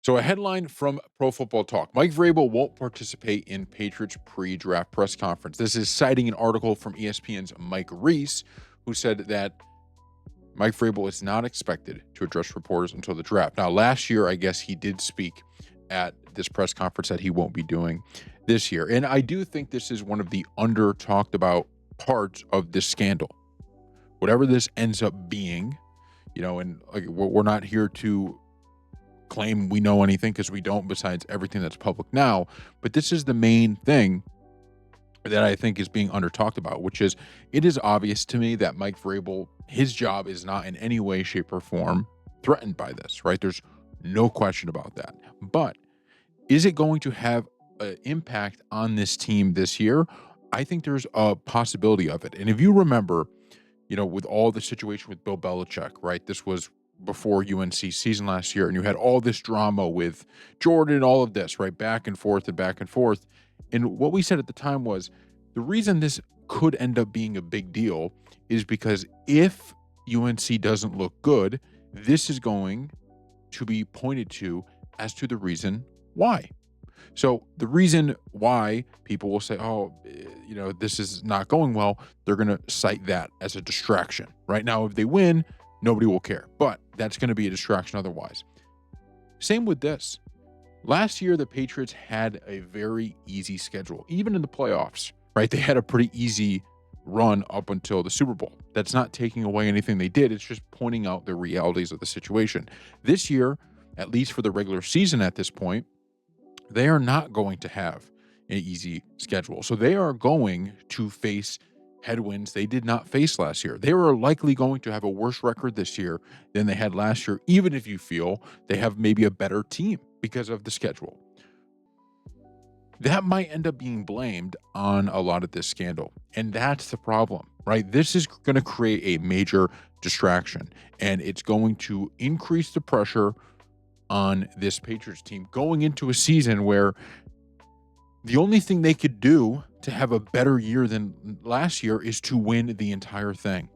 So, a headline from Pro Football Talk: Mike Vrabel won't participate in Patriots pre-draft press conference. This is citing an article from ESPN's Mike Reese, who said that Mike Vrabel is not expected to address reporters until the draft. Now, last year, I guess he did speak at this press conference that he won't be doing this year. And I do think this is one of the under talked about parts of this scandal. Whatever this ends up being, and like we're not here to claim we know anything because we don't, besides everything that's public now. But this is the main thing that I think is being under talked about, which is it is obvious to me that Mike Vrabel, his job is not in any way, shape, or form threatened by this, right? There's no question about that. But is it going to have an impact on this team this year? I think there's a possibility of it. And if you remember, with all the situation with Bill Belichick, right? This was before UNC season last year, and you had all this drama with Jordan and all of this, right? Back and forth and back and forth. And what we said at the time was the reason this could end up being a big deal is because if UNC doesn't look good, this is going to be pointed to as to the reason why. So the reason why people will say, oh, this is not going well, they're going to cite that as a distraction. Right now, if they win, nobody will care. But that's going to be a distraction otherwise. Same with this. Last year, the Patriots had a very easy schedule, even in the playoffs, right? They had a pretty easy run up until the Super Bowl. That's not taking away anything they did. It's just pointing out the realities of the situation. This year, at least for the regular season at this point, they are not going to have an easy schedule. So they are going to face headwinds they did not face last year. They are likely going to have a worse record this year than they had last year, even if you feel they have maybe a better team because of the schedule. That might end up being blamed on a lot of this scandal. And that's the problem, right? This is going to create a major distraction, and it's going to increase the pressure on this Patriots team going into a season where the only thing they could do to have a better year than last year is to win the entire thing.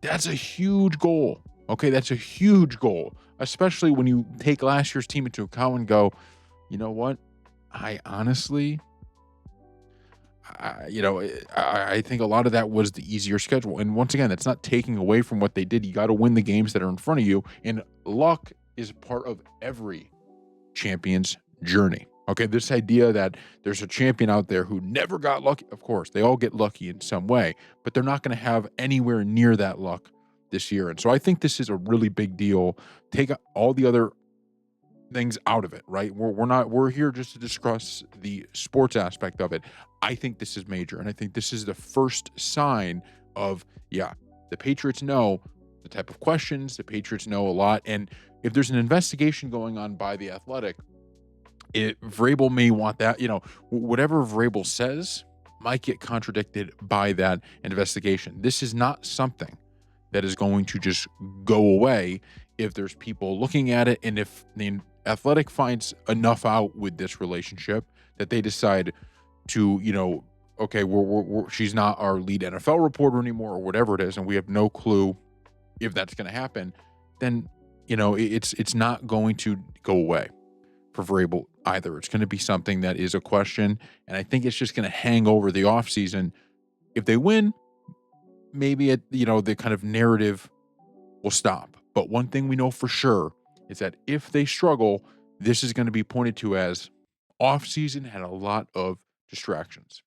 That's a huge goal. Okay, that's a huge goal, especially when you take last year's team into account and go, you know what? I honestly, I think a lot of that was the easier schedule. And once again, that's not taking away from what they did. You got to win the games that are in front of you. And luck is part of every champion's journey. Okay, this idea that there's a champion out there who never got lucky. Of course, they all get lucky in some way, but they're not going to have anywhere near that luck this year. And so I think this is a really big deal. Take all the other things out of it, right? We're here just to discuss the sports aspect of it. I think this is major, and I think this is the first sign of, the Patriots know the type of questions, the Patriots know a lot, and if there's an investigation going on by the Athletic, Vrabel may want that, whatever Vrabel says might get contradicted by that investigation. This is not something that is going to just go away if there's people looking at it, and if the Athletic finds enough out with this relationship that they decide to, okay, she's not our lead NFL reporter anymore, or whatever it is, and we have no clue if that's going to happen, then it's not going to go away for Vrabel either. It's going to be something that is a question, and I think it's just going to hang over the offseason. If they win, maybe the kind of narrative will stop. But one thing we know for sure is that if they struggle, this is going to be pointed to as offseason had a lot of distractions.